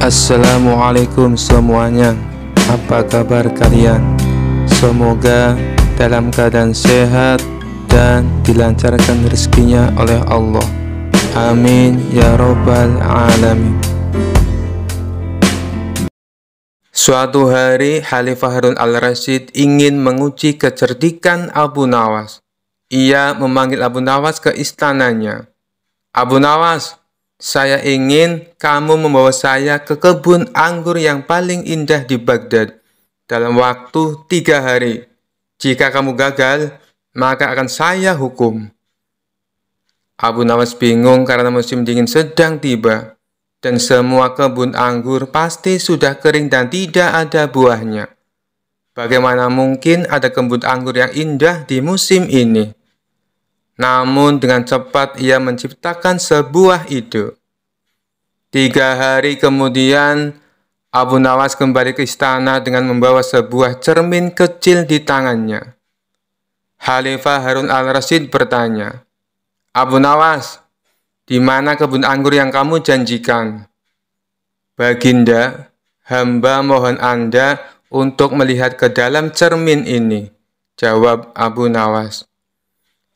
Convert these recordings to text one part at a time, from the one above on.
Assalamualaikum semuanya. Apa kabar kalian? Semoga dalam keadaan sehat dan dilancarkan rezekinya oleh Allah. Amin ya robbal alamin. Suatu hari Khalifah Harun al-Rasyid ingin menguji kecerdikan Abu Nawas. Ia memanggil Abu Nawas ke istananya. Abu Nawas, saya ingin kamu membawa saya ke kebun anggur yang paling indah di Baghdad dalam waktu 3 hari. Jika kamu gagal, maka akan saya hukum. Abu Nawas bingung karena musim dingin sedang tiba, dan semua kebun anggur pasti sudah kering dan tidak ada buahnya. Bagaimana mungkin ada kebun anggur yang indah di musim ini? Namun dengan cepat ia menciptakan sebuah ide. 3 hari kemudian, Abu Nawas kembali ke istana dengan membawa sebuah cermin kecil di tangannya. Khalifah Harun al-Rasyid bertanya, Abu Nawas, di mana kebun anggur yang kamu janjikan? Baginda, hamba mohon Anda untuk melihat ke dalam cermin ini, jawab Abu Nawas.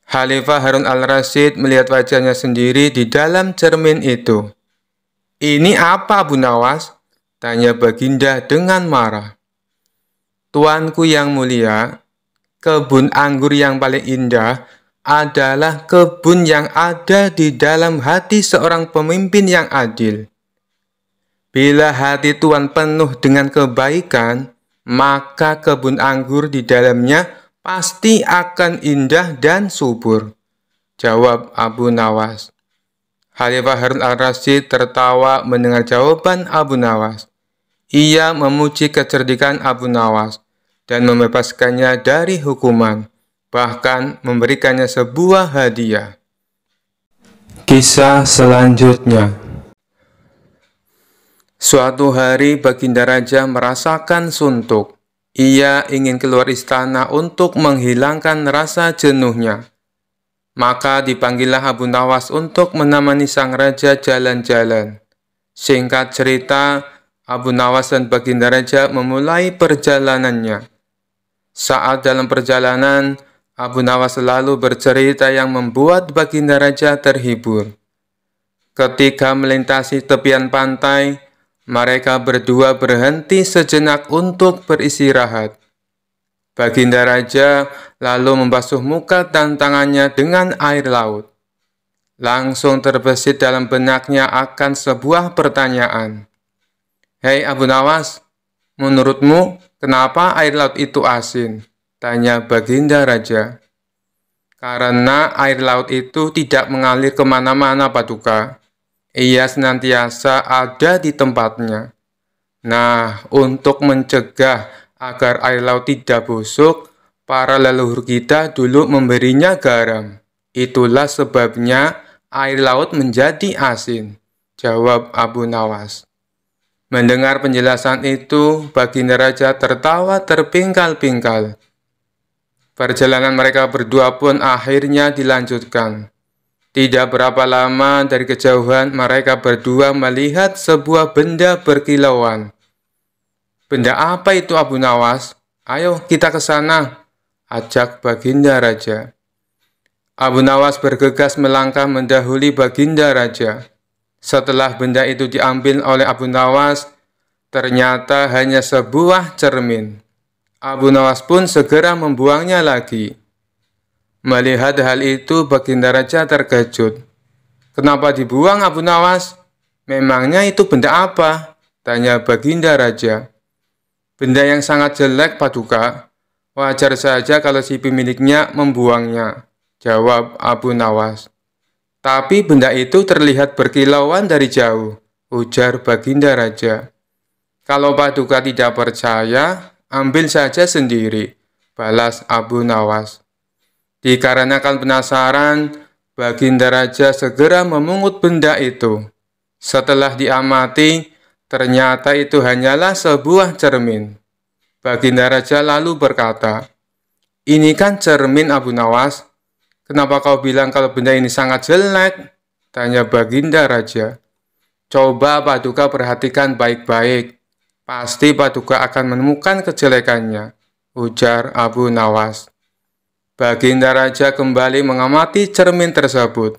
Khalifah Harun al-Rasyid melihat wajahnya sendiri di dalam cermin itu. Ini apa Abu Nawas? Tanya Baginda dengan marah. Tuanku yang mulia, kebun anggur yang paling indah adalah kebun yang ada di dalam hati seorang pemimpin yang adil. Bila hati Tuan penuh dengan kebaikan, maka kebun anggur di dalamnya pasti akan indah dan subur, jawab Abu Nawas. Khalifah Harun al-Rasyid tertawa mendengar jawaban Abu Nawas. Ia memuji kecerdikan Abu Nawas dan membebaskannya dari hukuman, bahkan memberikannya sebuah hadiah. Kisah selanjutnya. Suatu hari Baginda Raja merasakan suntuk. Ia ingin keluar istana untuk menghilangkan rasa jenuhnya. Maka dipanggillah Abu Nawas untuk menemani sang raja jalan-jalan. Singkat cerita, Abu Nawas dan Baginda Raja memulai perjalanannya. Saat dalam perjalanan, Abu Nawas selalu bercerita yang membuat Baginda Raja terhibur. Ketika melintasi tepian pantai, mereka berdua berhenti sejenak untuk beristirahat. Baginda Raja lalu membasuh muka dan tangannya dengan air laut. Langsung terbesit dalam benaknya akan sebuah pertanyaan. Hei Abu Nawas, menurutmu kenapa air laut itu asin? Tanya Baginda Raja. Karena air laut itu tidak mengalir kemana-mana, Paduka. Ia senantiasa ada di tempatnya. Nah, untuk mencegah agar air laut tidak busuk, para leluhur kita dulu memberinya garam. Itulah sebabnya air laut menjadi asin, jawab Abu Nawas. Mendengar penjelasan itu, Baginda Raja tertawa terpingkal-pingkal. Perjalanan mereka berdua pun akhirnya dilanjutkan. Tidak berapa lama dari kejauhan mereka berdua melihat sebuah benda berkilauan. Benda apa itu Abu Nawas? Ayo kita ke sana, ajak Baginda Raja. Abu Nawas bergegas melangkah mendahului Baginda Raja. Setelah benda itu diambil oleh Abu Nawas, ternyata hanya sebuah cermin. Abu Nawas pun segera membuangnya lagi. Melihat hal itu, Baginda Raja terkejut. Kenapa dibuang Abu Nawas? Memangnya itu benda apa? Tanya Baginda Raja. Benda yang sangat jelek, Paduka. Wajar saja kalau si pemiliknya membuangnya, jawab Abu Nawas. Tapi benda itu terlihat berkilauan dari jauh, ujar Baginda Raja. Kalau Paduka tidak percaya, ambil saja sendiri, balas Abu Nawas. Dikarenakan penasaran, Baginda Raja segera memungut benda itu. Setelah diamati, ternyata itu hanyalah sebuah cermin. Baginda Raja lalu berkata, "Ini kan cermin Abu Nawas. Kenapa kau bilang kalau benda ini sangat jelek?" Tanya Baginda Raja. Coba Paduka perhatikan baik-baik. Pasti Paduka akan menemukan kejelekannya, ujar Abu Nawas. Baginda Raja kembali mengamati cermin tersebut.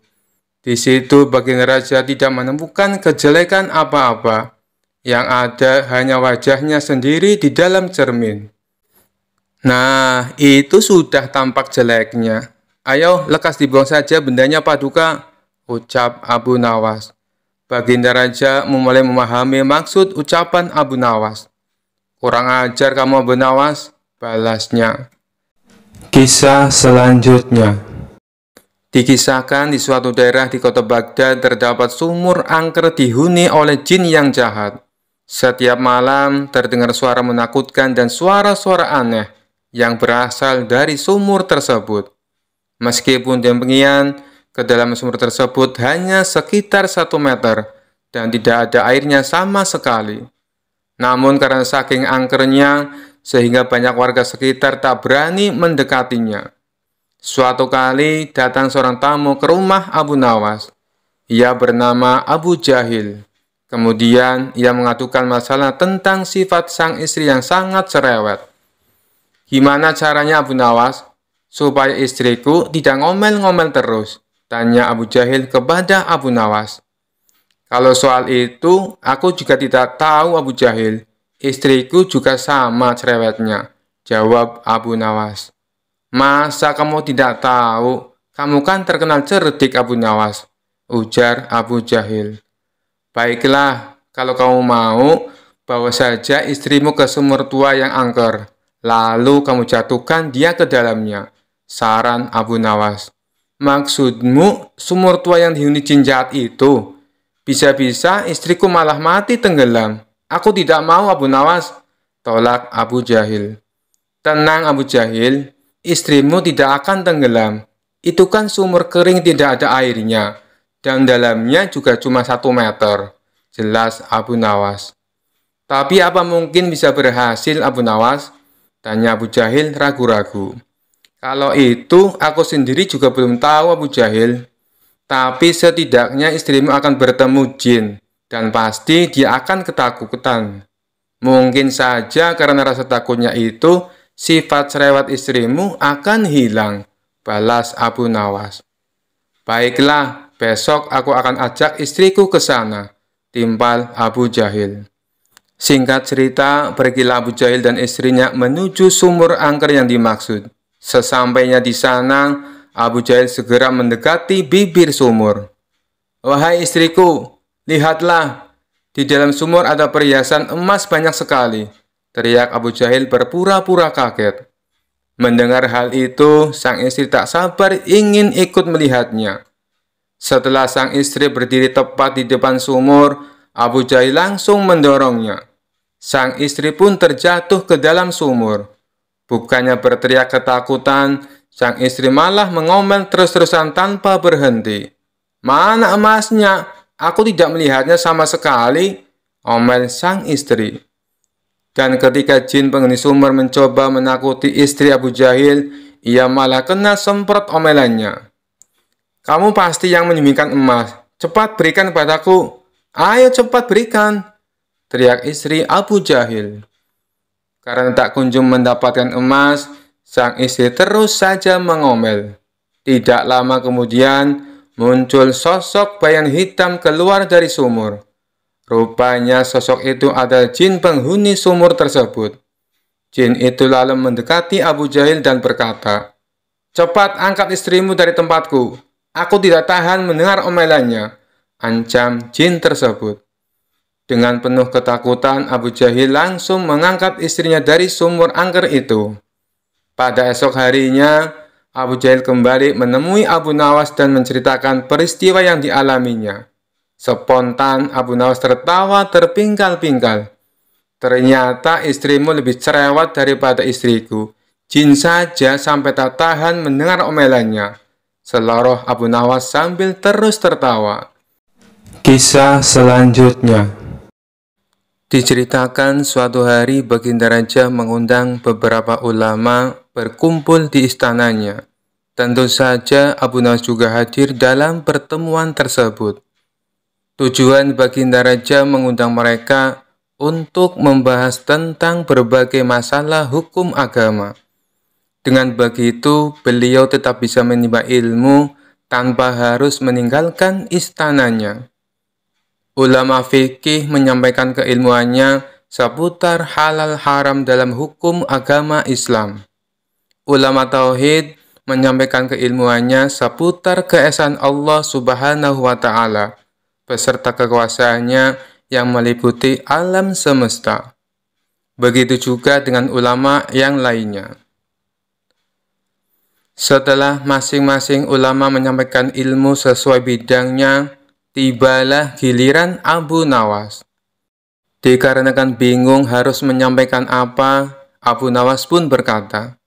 Di situ Baginda Raja tidak menemukan kejelekan apa-apa. Yang ada hanya wajahnya sendiri di dalam cermin. Nah, itu sudah tampak jeleknya. Ayo, lekas dibuang saja bendanya Paduka, ucap Abu Nawas. Baginda Raja mulai memahami maksud ucapan Abu Nawas. Kurang ajar kamu Abu Nawas, balasnya. Kisah selanjutnya. Dikisahkan di suatu daerah di kota Baghdad terdapat sumur angker dihuni oleh jin yang jahat. Setiap malam terdengar suara menakutkan dan suara-suara aneh yang berasal dari sumur tersebut. Meskipun demikian, ke dalam sumur tersebut hanya sekitar 1 meter dan tidak ada airnya sama sekali. Namun karena saking angkernya, sehingga banyak warga sekitar tak berani mendekatinya. Suatu kali datang seorang tamu ke rumah Abu Nawas. Ia bernama Abu Jahil. Kemudian ia mengadukan masalah tentang sifat sang istri yang sangat cerewet. Gimana caranya Abu Nawas supaya istriku tidak ngomel-ngomel terus? Tanya Abu Jahil kepada Abu Nawas. Kalau soal itu, aku juga tidak tahu Abu Jahil. Istriku juga sama cerewetnya, jawab Abu Nawas. Masa kamu tidak tahu? Kamu kan terkenal cerdik Abu Nawas, ujar Abu Jahil. Baiklah, kalau kamu mau, bawa saja istrimu ke sumur tua yang angker. Lalu kamu jatuhkan dia ke dalamnya, saran Abu Nawas. Maksudmu sumur tua yang dihuni jin jahat itu? Bisa-bisa istriku malah mati tenggelam. Aku tidak mau Abu Nawas, tolak Abu Jahil. Tenang Abu Jahil, istrimu tidak akan tenggelam. Itu kan sumur kering tidak ada airnya, dan dalamnya juga cuma 1 meter, jelas Abu Nawas. Tapi apa mungkin bisa berhasil Abu Nawas? Tanya Abu Jahil ragu-ragu. Kalau itu aku sendiri juga belum tahu Abu Jahil. Tapi setidaknya istrimu akan bertemu jin, dan pasti dia akan ketakutan. Mungkin saja karena rasa takutnya itu, sifat cerewet istrimu akan hilang, balas Abu Nawas. Baiklah, besok aku akan ajak istriku ke sana, timpal Abu Jahil. Singkat cerita, pergilah Abu Jahil dan istrinya menuju sumur angker yang dimaksud. Sesampainya di sana, Abu Jahil segera mendekati bibir sumur. Wahai istriku, lihatlah, di dalam sumur ada perhiasan emas banyak sekali, teriak Abu Jahil berpura-pura kaget. Mendengar hal itu, sang istri tak sabar ingin ikut melihatnya. Setelah sang istri berdiri tepat di depan sumur, Abu Jahil langsung mendorongnya. Sang istri pun terjatuh ke dalam sumur. Bukannya berteriak ketakutan, sang istri malah mengomel terus-terusan tanpa berhenti. Mana emasnya? Aku tidak melihatnya sama sekali, omel sang istri. Dan ketika jin penghuni sumur mencoba menakuti istri Abu Jahil, ia malah kena semprot omelannya. Kamu pasti yang menyembunyikan emas. Cepat berikan padaku. Ayo cepat berikan, teriak istri Abu Jahil. Karena tak kunjung mendapatkan emas, sang istri terus saja mengomel. Tidak lama kemudian, muncul sosok bayangan hitam keluar dari sumur. Rupanya sosok itu adalah jin penghuni sumur tersebut. Jin itu lalu mendekati Abu Jahil dan berkata, "Cepat angkat istrimu dari tempatku. Aku tidak tahan mendengar omelannya," ancam jin tersebut. Dengan penuh ketakutan, Abu Jahil langsung mengangkat istrinya dari sumur angker itu. Pada esok harinya, Abu Jahil kembali menemui Abu Nawas dan menceritakan peristiwa yang dialaminya. Spontan, Abu Nawas tertawa terpingkal-pingkal. Ternyata istrimu lebih cerewet daripada istriku. Jin saja sampai tak tahan mendengar omelannya, seloroh Abu Nawas sambil terus tertawa. Kisah selanjutnya. Diceritakan suatu hari Baginda Raja mengundang beberapa ulama berkumpul di istananya. Tentu saja Abu Nawas juga hadir dalam pertemuan tersebut. Tujuan Baginda Raja mengundang mereka untuk membahas tentang berbagai masalah hukum agama. Dengan begitu, beliau tetap bisa menimba ilmu tanpa harus meninggalkan istananya. Ulama fikih menyampaikan keilmuannya seputar halal haram dalam hukum agama Islam. Ulama tauhid menyampaikan keilmuannya seputar keesaan Allah Subhanahu wa Ta'ala beserta kekuasaannya yang meliputi alam semesta. Begitu juga dengan ulama yang lainnya. Setelah masing-masing ulama menyampaikan ilmu sesuai bidangnya, tibalah giliran Abu Nawas. Dikarenakan bingung harus menyampaikan apa, Abu Nawas pun berkata,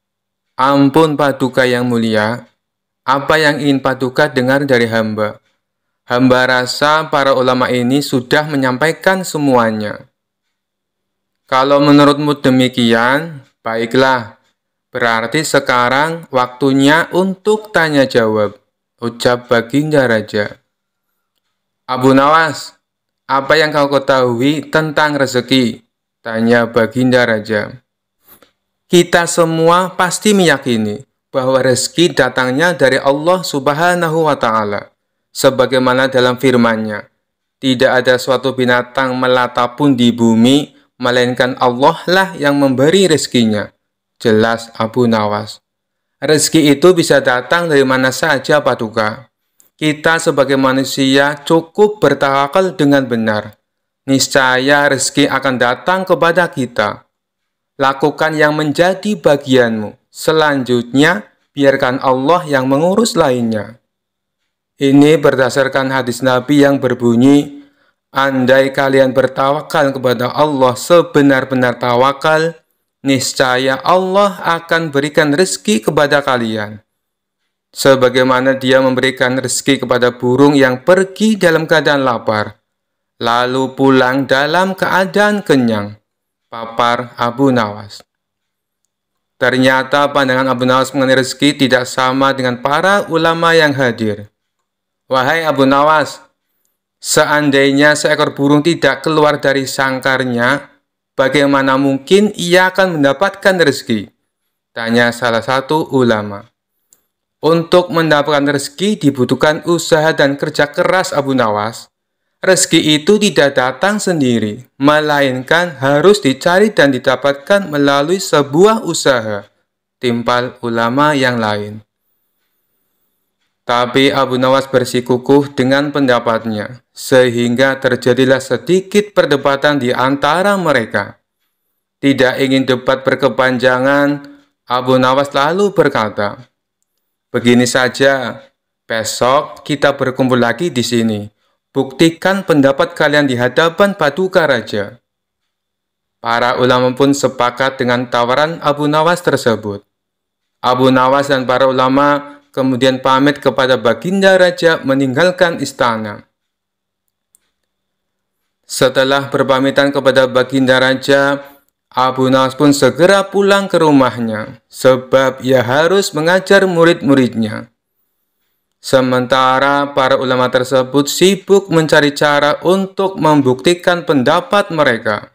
"Ampun Paduka yang mulia, apa yang ingin Paduka dengar dari hamba? Hamba rasa para ulama ini sudah menyampaikan semuanya." "Kalau menurutmu demikian, baiklah. Berarti sekarang waktunya untuk tanya jawab," ucap Baginda Raja. "Abu Nawas, apa yang kau ketahui tentang rezeki?" tanya Baginda Raja. "Kita semua pasti meyakini bahwa rezeki datangnya dari Allah Subhanahu wa Ta'ala. Sebagaimana dalam firman-Nya, tidak ada suatu binatang melata pun di bumi, melainkan Allah lah yang memberi rezekinya. Jelas Abu Nawas. Rezeki itu bisa datang dari mana saja, Paduka. Kita sebagai manusia cukup bertawakal dengan benar. Niscaya rezeki akan datang kepada kita. Lakukan yang menjadi bagianmu. Selanjutnya, biarkan Allah yang mengurus lainnya." Ini berdasarkan hadis Nabi yang berbunyi, "Andai kalian bertawakal kepada Allah sebenar-benar tawakal, niscaya Allah akan berikan rezeki kepada kalian. Sebagaimana Dia memberikan rezeki kepada burung yang pergi dalam keadaan lapar, lalu pulang dalam keadaan kenyang." Papar Abu Nawas. Ternyata pandangan Abu Nawas mengenai rezeki tidak sama dengan para ulama yang hadir. "Wahai Abu Nawas, seandainya seekor burung tidak keluar dari sangkarnya, bagaimana mungkin ia akan mendapatkan rezeki?" tanya salah satu ulama. "Untuk mendapatkan rezeki dibutuhkan usaha dan kerja keras, Abu Nawas. Rezeki itu tidak datang sendiri, melainkan harus dicari dan didapatkan melalui sebuah usaha," timpal ulama yang lain. Tapi Abu Nawas bersikukuh dengan pendapatnya, sehingga terjadilah sedikit perdebatan di antara mereka. Tidak ingin debat berkepanjangan, Abu Nawas lalu berkata, "Begini saja, besok kita berkumpul lagi di sini. Buktikan pendapat kalian di hadapan Paduka Raja." Para ulama pun sepakat dengan tawaran Abu Nawas tersebut. Abu Nawas dan para ulama kemudian pamit kepada Baginda Raja meninggalkan istana. Setelah berpamitan kepada Baginda Raja, Abu Nawas pun segera pulang ke rumahnya, sebab ia harus mengajar murid-muridnya. Sementara para ulama tersebut sibuk mencari cara untuk membuktikan pendapat mereka.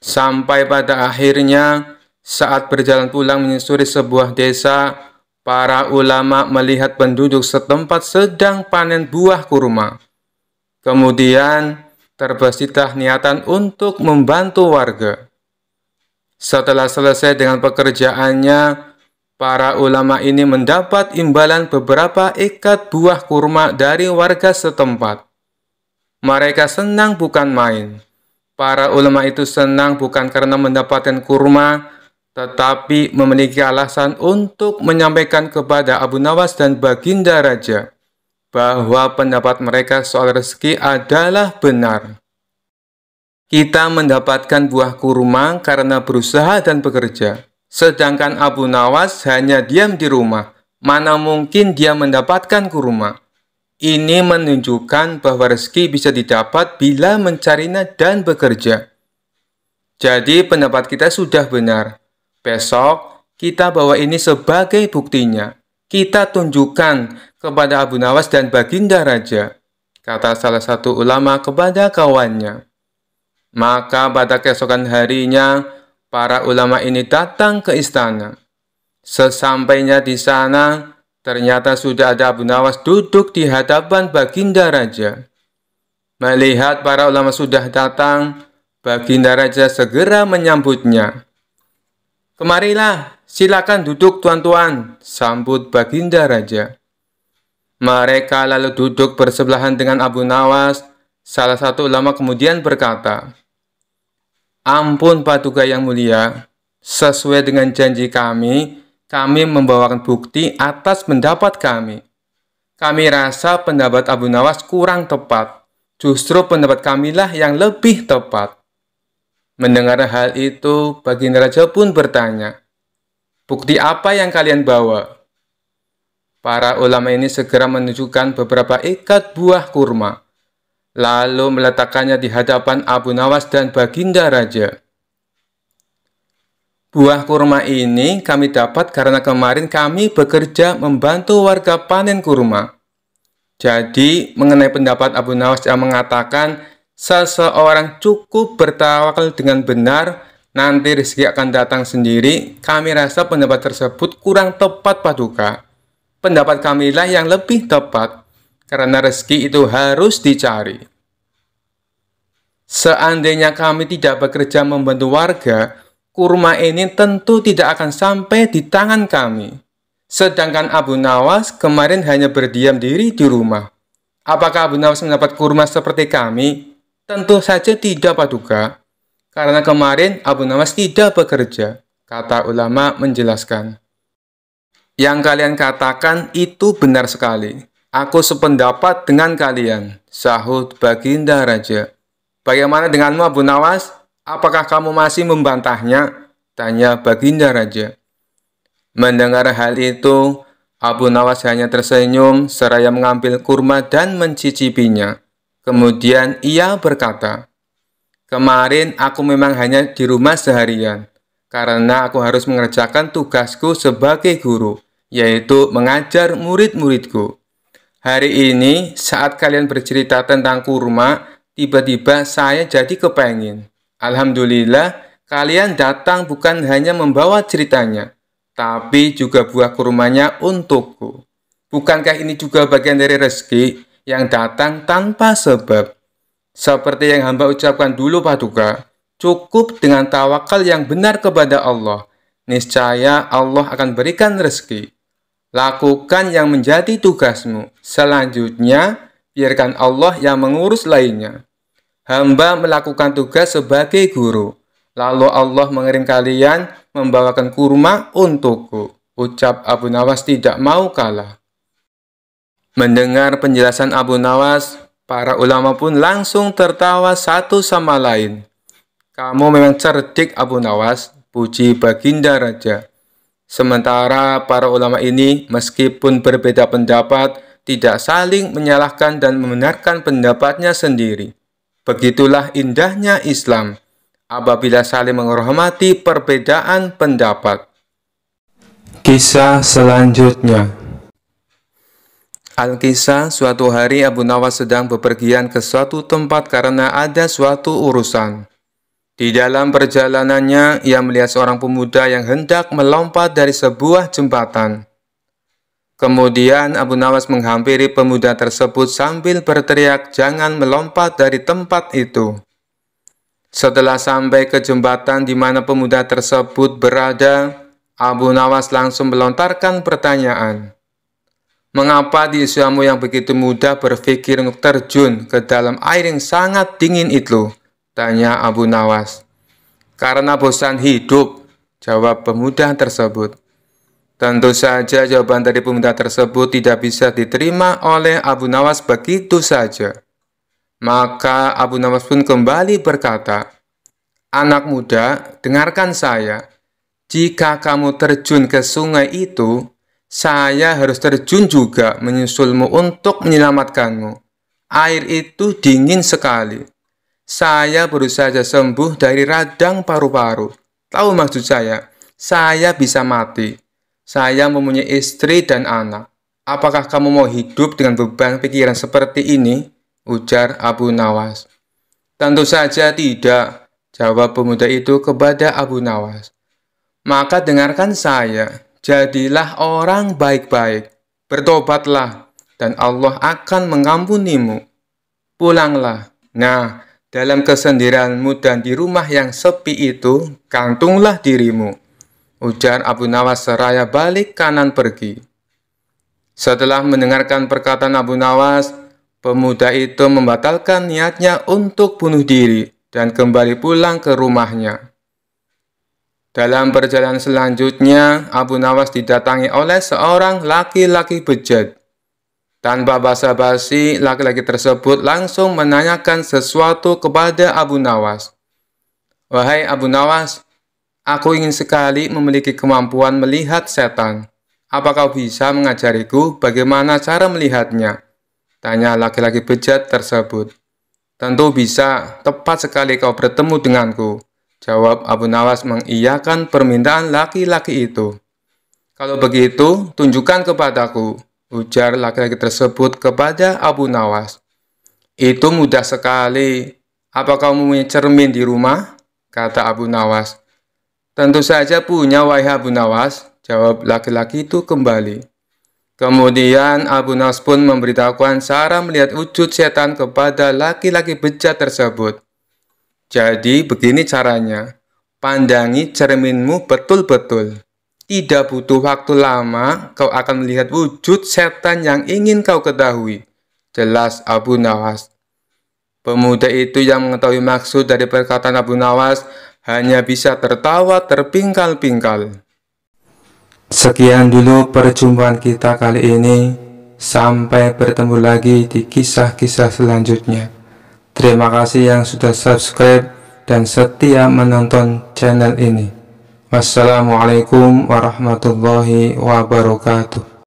Sampai pada akhirnya, saat berjalan pulang menyusuri sebuah desa, para ulama melihat penduduk setempat sedang panen buah kurma. Kemudian terbesitlah niatan untuk membantu warga. Setelah selesai dengan pekerjaannya, para ulama ini mendapat imbalan beberapa ikat buah kurma dari warga setempat. Mereka senang bukan main. Para ulama itu senang bukan karena mendapatkan kurma, tetapi memiliki alasan untuk menyampaikan kepada Abu Nawas dan Baginda Raja bahwa pendapat mereka soal rezeki adalah benar. Kita mendapatkan buah kurma karena berusaha dan bekerja, sedangkan Abu Nawas hanya diam di rumah. Mana mungkin dia mendapatkan kurma? Ini menunjukkan bahwa rezeki bisa didapat bila mencarinya dan bekerja. Jadi pendapat kita sudah benar. Besok, kita bawa ini sebagai buktinya. Kita tunjukkan kepada Abu Nawas dan Baginda Raja. kata salah satu ulama kepada kawannya. Maka pada keesokan harinya, para ulama ini datang ke istana. Sesampainya di sana, ternyata sudah ada Abu Nawas duduk di hadapan Baginda Raja. Melihat para ulama sudah datang, Baginda Raja segera menyambutnya. "Kemarilah, silakan duduk tuan-tuan," sambut Baginda Raja. Mereka lalu duduk bersebelahan dengan Abu Nawas. Salah satu ulama kemudian berkata, "Ampun Paduka yang mulia, sesuai dengan janji kami membawakan bukti atas pendapat kami. Kami rasa pendapat Abu Nawas kurang tepat. Justru pendapat kamilah yang lebih tepat." Mendengar hal itu, Baginda Raja pun bertanya, "Bukti apa yang kalian bawa?" Para ulama ini segera menunjukkan beberapa ikat buah kurma, lalu meletakkannya di hadapan Abu Nawas dan Baginda Raja. "Buah kurma ini kami dapat karena kemarin kami bekerja membantu warga panen kurma. Jadi, mengenai pendapat Abu Nawas yang mengatakan seseorang cukup bertawakal dengan benar, nanti rezeki akan datang sendiri, kami rasa pendapat tersebut kurang tepat Paduka. Pendapat kamilah yang lebih tepat, karena rezeki itu harus dicari. Seandainya kami tidak bekerja membantu warga, kurma ini tentu tidak akan sampai di tangan kami. Sedangkan Abu Nawas kemarin hanya berdiam diri di rumah. Apakah Abu Nawas mendapat kurma seperti kami? Tentu saja tidak Paduka, karena kemarin Abu Nawas tidak bekerja," kata ulama menjelaskan. "Yang kalian katakan itu benar sekali. Aku sependapat dengan kalian," sahut Baginda Raja. "Bagaimana denganmu Abu Nawas? Apakah kamu masih membantahnya?" tanya Baginda Raja. Mendengar hal itu, Abu Nawas hanya tersenyum seraya mengambil kurma dan mencicipinya. Kemudian ia berkata, "Kemarin aku memang hanya di rumah seharian, karena aku harus mengerjakan tugasku sebagai guru, yaitu mengajar murid-muridku. Hari ini saat kalian bercerita tentang kurma, tiba-tiba saya jadi kepengin. Alhamdulillah, kalian datang bukan hanya membawa ceritanya, tapi juga buah kurmanya untukku. Bukankah ini juga bagian dari rezeki yang datang tanpa sebab? Seperti yang hamba ucapkan dulu Paduka, cukup dengan tawakal yang benar kepada Allah. Niscaya Allah akan berikan rezeki. Lakukan yang menjadi tugasmu. Selanjutnya, biarkan Allah yang mengurus lainnya. Hamba melakukan tugas sebagai guru. Lalu Allah mengirim kalian membawakan kurma untukku." Ucap Abu Nawas tidak mau kalah. Mendengar penjelasan Abu Nawas, para ulama pun langsung tertawa satu sama lain. "Kamu memang cerdik Abu Nawas," puji Baginda Raja. Sementara para ulama ini meskipun berbeda pendapat, tidak saling menyalahkan dan membenarkan pendapatnya sendiri. Begitulah indahnya Islam, apabila saling menghormati perbedaan pendapat. Kisah selanjutnya. Al-Kisah, suatu hari Abu Nawas sedang bepergian ke suatu tempat karena ada suatu urusan. Di dalam perjalanannya, ia melihat seorang pemuda yang hendak melompat dari sebuah jembatan. Kemudian Abu Nawas menghampiri pemuda tersebut sambil berteriak, "Jangan melompat dari tempat itu." Setelah sampai ke jembatan di mana pemuda tersebut berada, Abu Nawas langsung melontarkan pertanyaan. "Mengapa di usiamu yang begitu muda berpikir untuk terjun ke dalam air yang sangat dingin itu?" tanya Abu Nawas. "Karena bosan hidup," jawab pemuda tersebut. Tentu saja jawaban dari pemuda tersebut tidak bisa diterima oleh Abu Nawas begitu saja. Maka Abu Nawas pun kembali berkata, "Anak muda, dengarkan saya. Jika kamu terjun ke sungai itu, saya harus terjun juga menyusulmu untuk menyelamatkanmu. Air itu dingin sekali. Saya baru saja sembuh dari radang paru-paru. Tahu maksud saya bisa mati. Saya mempunyai istri dan anak. Apakah kamu mau hidup dengan beban pikiran seperti ini?" ujar Abu Nawas. Tentu saja tidak, jawab pemuda itu kepada Abu Nawas. Maka dengarkan saya, jadilah orang baik-baik, bertobatlah, dan Allah akan mengampunimu. Pulanglah. Nah, dalam kesendirianmu dan di rumah yang sepi itu, gantunglah dirimu, ujar Abu Nawas seraya balik kanan pergi. Setelah mendengarkan perkataan Abu Nawas, pemuda itu membatalkan niatnya untuk bunuh diri dan kembali pulang ke rumahnya. Dalam perjalanan selanjutnya, Abu Nawas didatangi oleh seorang laki-laki bejat. Tanpa basa-basi, laki-laki tersebut langsung menanyakan sesuatu kepada Abu Nawas. Wahai Abu Nawas, aku ingin sekali memiliki kemampuan melihat setan. Apa kau bisa mengajariku bagaimana cara melihatnya? Tanya laki-laki bejat tersebut. Tentu bisa, tepat sekali kau bertemu denganku, jawab Abu Nawas mengiyakan permintaan laki-laki itu. Kalau begitu, tunjukkan kepadaku, ujar laki-laki tersebut kepada Abu Nawas. Itu mudah sekali. Apa kau mempunyai cermin di rumah? Kata Abu Nawas. Tentu saja punya, wahai Abu Nawas, jawab laki-laki itu kembali. Kemudian Abu Nawas pun memberitahukan cara melihat wujud setan kepada laki-laki bejat tersebut. Jadi begini caranya, pandangi cerminmu betul-betul. Tidak butuh waktu lama, kau akan melihat wujud setan yang ingin kau ketahui, jelas Abu Nawas. Pemuda itu yang mengetahui maksud dari perkataan Abu Nawas hanya bisa tertawa terpingkal-pingkal. Sekian dulu perjumpaan kita kali ini. Sampai bertemu lagi di kisah-kisah selanjutnya. Terima kasih yang sudah subscribe dan setia menonton channel ini. Wassalamualaikum warahmatullahi wabarakatuh.